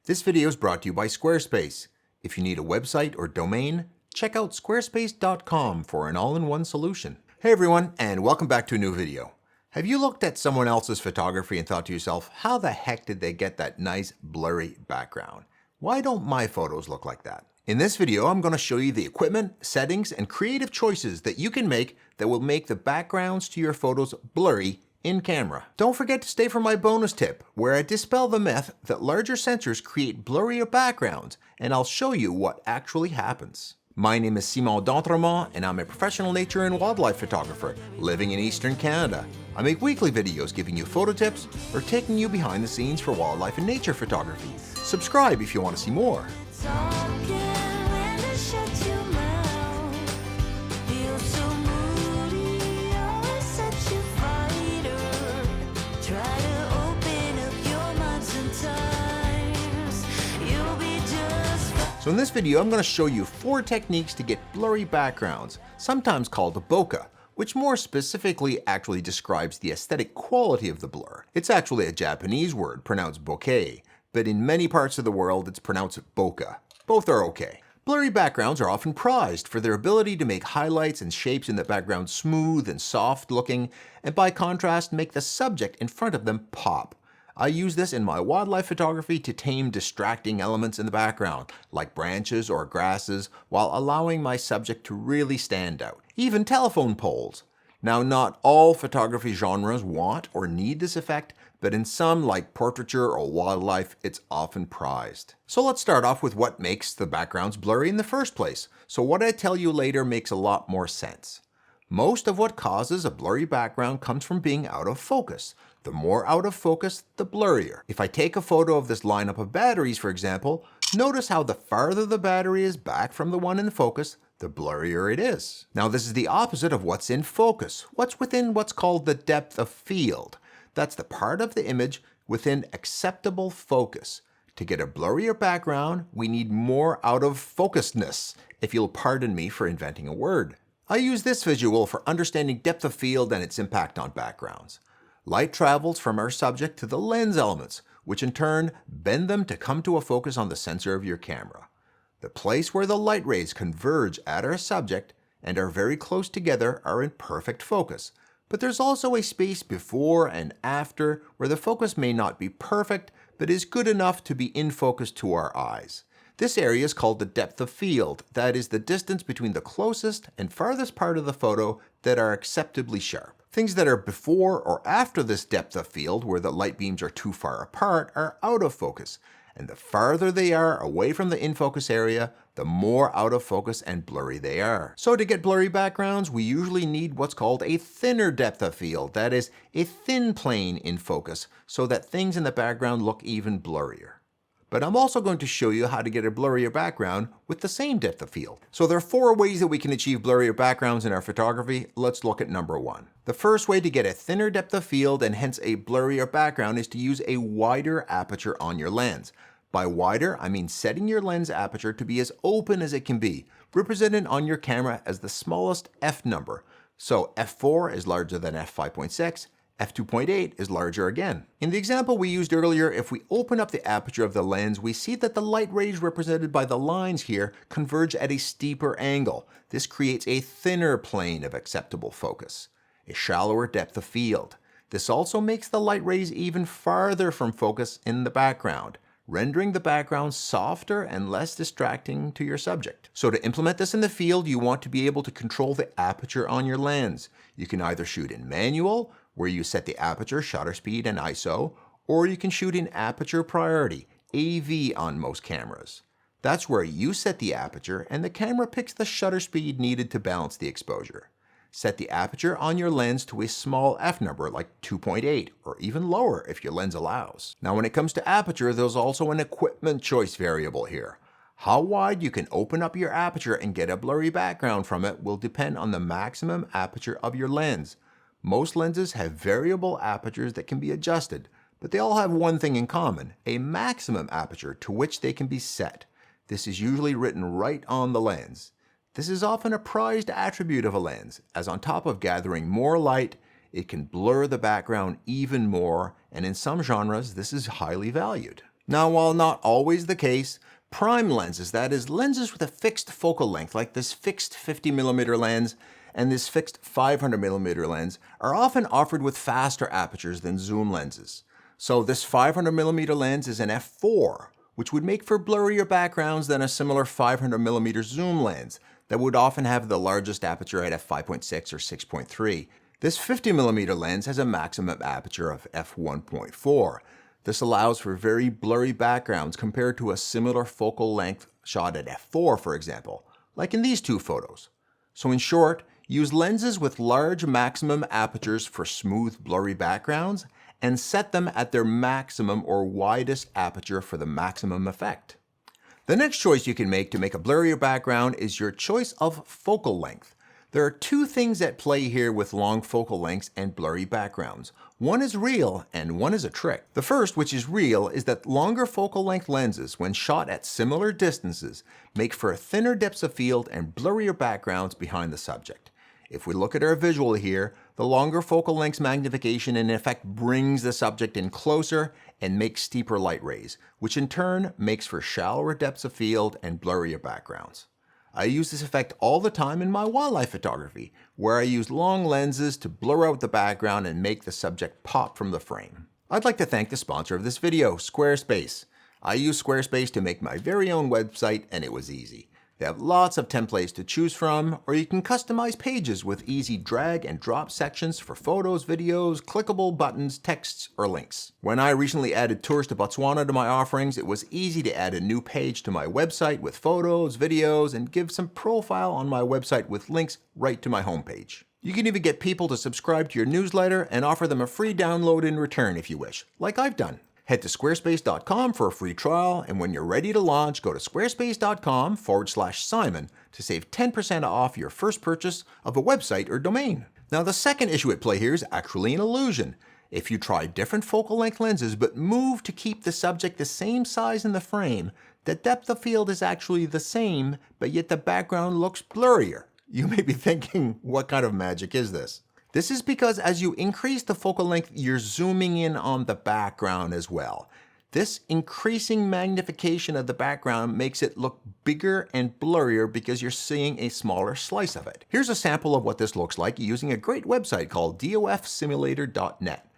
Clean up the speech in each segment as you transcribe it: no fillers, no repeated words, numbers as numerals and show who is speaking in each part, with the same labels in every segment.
Speaker 1: This video is brought to you by Squarespace. If you need a website or domain, check out squarespace.com for an all-in-one solution. Hey everyone, and welcome back to a new video. Have you looked at someone else's photography and thought to yourself, how the heck did they get that nice blurry background? Why don't my photos look like that? In this video, I'm going to show you the equipment, settings, and creative choices that you can make that will make the backgrounds to your photos blurry in camera. Don't forget to stay for my bonus tip, where I dispel the myth that larger sensors create blurrier backgrounds, and I'll show you what actually happens. My name is Simon d'Entremont, and I'm a professional nature and wildlife photographer living in Eastern Canada. I make weekly videos giving you photo tips or taking you behind the scenes for wildlife and nature photography. Subscribe if you want to see more. So in this video, I'm going to show you 4 techniques to get blurry backgrounds, sometimes called bokeh, which more specifically actually describes the aesthetic quality of the blur. It's actually a Japanese word pronounced bokeh, but in many parts of the world it's pronounced bokeh. Both are okay. Blurry backgrounds are often prized for their ability to make highlights and shapes in the background smooth and soft looking, and by contrast make the subject in front of them pop. I use this in my wildlife photography to tame distracting elements in the background, like branches or grasses, while allowing my subject to really stand out. Even telephone poles. Now, not all photography genres want or need this effect, but in some, like portraiture or wildlife, it's often prized. So let's start off with what makes the backgrounds blurry in the first place. So what I tell you later makes a lot more sense. Most of what causes a blurry background comes from being out of focus. The more out of focus, the blurrier. If I take a photo of this lineup of batteries, for example, notice how the farther the battery is back from the one in focus, the blurrier it is. Now this is the opposite of what's in focus. What's within what's called the depth of field. That's the part of the image within acceptable focus. To get a blurrier background, we need more out of focusedness, if you'll pardon me for inventing a word. I use this visual for understanding depth of field and its impact on backgrounds. Light travels from our subject to the lens elements, which in turn bend them to come to a focus on the sensor of your camera. The place where the light rays converge at our subject and are very close together are in perfect focus, but there's also a space before and after where the focus may not be perfect, but is good enough to be in focus to our eyes. This area is called the depth of field, that is the distance between the closest and farthest part of the photo that are acceptably sharp. Things that are before or after this depth of field, where the light beams are too far apart, are out of focus, and the farther they are away from the in-focus area, the more out of focus and blurry they are. So to get blurry backgrounds, we usually need what's called a thinner depth of field, that is, a thin plane in focus, so that things in the background look even blurrier. But I'm also going to show you how to get a blurrier background with the same depth of field. So there are 4 ways that we can achieve blurrier backgrounds in our photography. Let's look at number 1. The first way to get a thinner depth of field and hence a blurrier background is to use a wider aperture on your lens. By wider, I mean setting your lens aperture to be as open as it can be, represented on your camera as the smallest f number. So f4 is larger than f5.6. f2.8 is larger again. In the example we used earlier, if we open up the aperture of the lens, we see that the light rays represented by the lines here converge at a steeper angle. This creates a thinner plane of acceptable focus, a shallower depth of field. This also makes the light rays even farther from focus in the background, rendering the background softer and less distracting to your subject. So to implement this in the field, you want to be able to control the aperture on your lens. You can either shoot in manual, where you set the aperture, shutter speed, and ISO, or you can shoot in aperture priority, AV on most cameras. That's where you set the aperture and the camera picks the shutter speed needed to balance the exposure. Set the aperture on your lens to a small f number like 2.8 or even lower if your lens allows. Now when it comes to aperture, there's also an equipment choice variable here. How wide you can open up your aperture and get a blurry background from it will depend on the maximum aperture of your lens. Most lenses have variable apertures that can be adjusted, but they all have one thing in common, a maximum aperture to which they can be set. This is usually written right on the lens. This is often a prized attribute of a lens, as on top of gathering more light, it can blur the background even more, and in some genres, this is highly valued. Now, while not always the case, prime lenses, that is, lenses with a fixed focal length, like this fixed 50mm lens and this fixed 500mm lens, are often offered with faster apertures than zoom lenses. So this 500mm lens is an f4, which would make for blurrier backgrounds than a similar 500mm zoom lens that would often have the largest aperture at f5.6 or 6.3. This 50mm lens has a maximum aperture of f1.4. This allows for very blurry backgrounds compared to a similar focal length shot at f4, for example, like in these two photos. So in short, use lenses with large maximum apertures for smooth, blurry backgrounds and set them at their maximum or widest aperture for the maximum effect. The next choice you can make to make a blurrier background is your choice of focal length. There are two things at play here with long focal lengths and blurry backgrounds. One is real and one is a trick. The first, which is real, is that longer focal length lenses, when shot at similar distances, make for thinner depths of field and blurrier backgrounds behind the subject. If we look at our visual here, the longer focal length's magnification in effect brings the subject in closer and makes steeper light rays, which in turn makes for shallower depths of field and blurrier backgrounds. I use this effect all the time in my wildlife photography, where I use long lenses to blur out the background and make the subject pop from the frame. I'd like to thank the sponsor of this video, Squarespace. I use Squarespace to make my very own website, and it was easy. They have lots of templates to choose from, or you can customize pages with easy drag and drop sections for photos, videos, clickable buttons, texts, or links. When I recently added tours to Botswana to my offerings, it was easy to add a new page to my website with photos, videos, and give some profile on my website with links right to my homepage. You can even get people to subscribe to your newsletter and offer them a free download in return if you wish, like I've done. Head to squarespace.com for a free trial, and when you're ready to launch, go to squarespace.com/Simon to save 10% off your first purchase of a website or domain. Now, the second issue at play here is actually an illusion. If you try different focal length lenses but move to keep the subject the same size in the frame, the depth of field is actually the same, but yet the background looks blurrier. You may be thinking, what kind of magic is this? This is because as you increase the focal length, you're zooming in on the background as well. This increasing magnification of the background makes it look bigger and blurrier because you're seeing a smaller slice of it. Here's a sample of what this looks like using a great website called dofsimulator.net,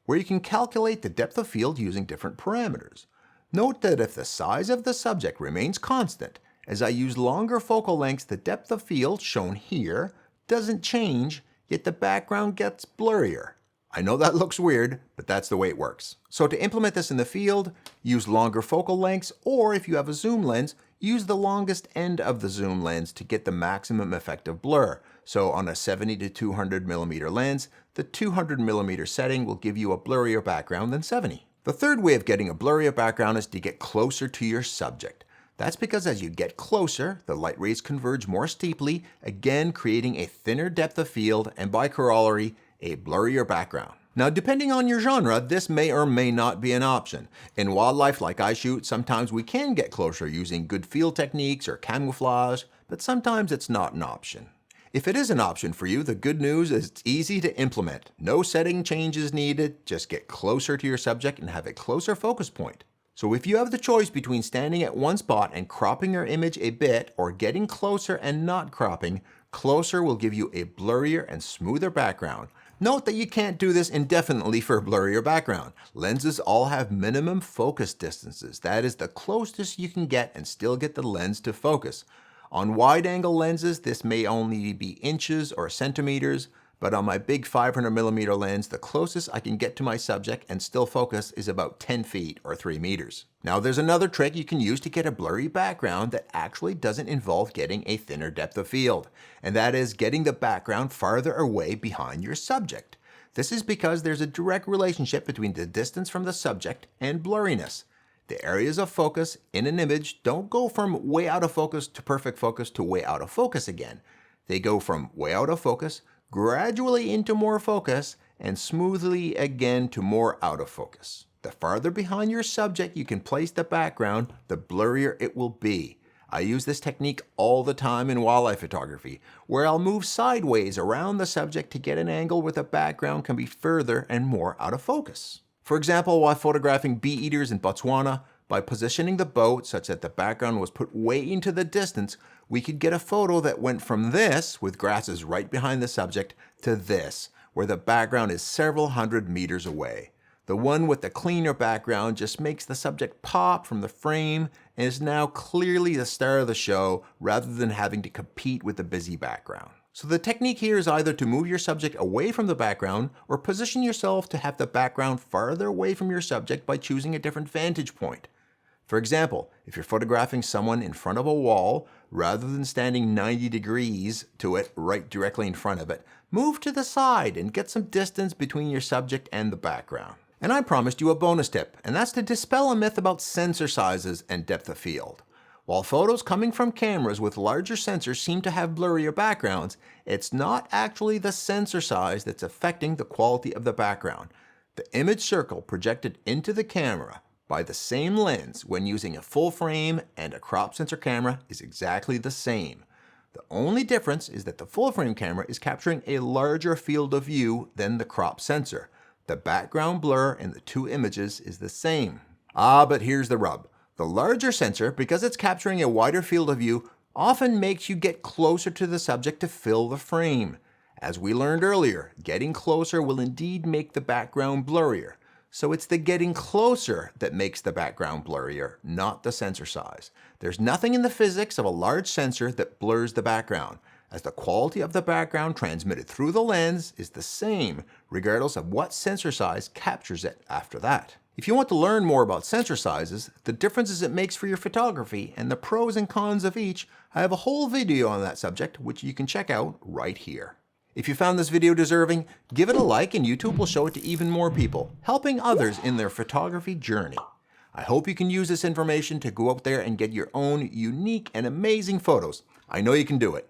Speaker 1: where you can calculate the depth of field using different parameters. Note that if the size of the subject remains constant, as I use longer focal lengths, the depth of field shown here doesn't change, yet the background gets blurrier. I know that looks weird, but that's the way it works. So to implement this in the field, use longer focal lengths, or if you have a zoom lens, use the longest end of the zoom lens to get the maximum effect of blur. So on a 70 to 200mm lens, the 200mm setting will give you a blurrier background than 70. The third way of getting a blurrier background is to get closer to your subject. That's because as you get closer, the light rays converge more steeply, again creating a thinner depth of field and by corollary, a blurrier background. Now, depending on your genre, this may or may not be an option. In wildlife like I shoot, sometimes we can get closer using good field techniques or camouflage, but sometimes it's not an option. If it is an option for you, the good news is it's easy to implement. No setting changes needed, just get closer to your subject and have a closer focus point. So if you have the choice between standing at one spot and cropping your image a bit or getting closer and not cropping, closer will give you a blurrier and smoother background. Note that you can't do this indefinitely for a blurrier background. Lenses all have minimum focus distances. That is the closest you can get and still get the lens to focus. On wide-angle lenses, this may only be inches or centimeters, but on my big 500mm lens, the closest I can get to my subject and still focus is about 10 feet or 3 meters. Now there's another trick you can use to get a blurry background that actually doesn't involve getting a thinner depth of field, and that is getting the background farther away behind your subject. This is because there's a direct relationship between the distance from the subject and blurriness. The areas of focus in an image don't go from way out of focus to perfect focus to way out of focus again. They go from way out of focus gradually into more focus, and smoothly again to more out of focus. The farther behind your subject you can place the background, the blurrier it will be. I use this technique all the time in wildlife photography, where I'll move sideways around the subject to get an angle where the background can be further and more out of focus. For example, while photographing bee eaters in Botswana, by positioning the boat such that the background was put way into the distance, we could get a photo that went from this, with grasses right behind the subject, to this, where the background is several hundred meters away. The one with the cleaner background just makes the subject pop from the frame and is now clearly the star of the show rather than having to compete with the busy background. So the technique here is either to move your subject away from the background or position yourself to have the background farther away from your subject by choosing a different vantage point. For example, if you're photographing someone in front of a wall, rather than standing 90 degrees to it right directly in front of it, move to the side and get some distance between your subject and the background. And I promised you a bonus tip, and that's to dispel a myth about sensor sizes and depth of field. While photos coming from cameras with larger sensors seem to have blurrier backgrounds, it's not actually the sensor size that's affecting the quality of the background. The image circle projected into the camera by the same lens when using a full frame and a crop sensor camera is exactly the same. The only difference is that the full frame camera is capturing a larger field of view than the crop sensor. The background blur in the two images is the same. But here's the rub. The larger sensor, because it's capturing a wider field of view, often makes you get closer to the subject to fill the frame. As we learned earlier, getting closer will indeed make the background blurrier. So it's the getting closer that makes the background blurrier, not the sensor size. There's nothing in the physics of a large sensor that blurs the background, as the quality of the background transmitted through the lens is the same, regardless of what sensor size captures it after that. If you want to learn more about sensor sizes, the differences it makes for your photography, and the pros and cons of each, I have a whole video on that subject, which you can check out right here. If you found this video deserving, give it a like and YouTube will show it to even more people, helping others in their photography journey. I hope you can use this information to go out there and get your own unique and amazing photos. I know you can do it.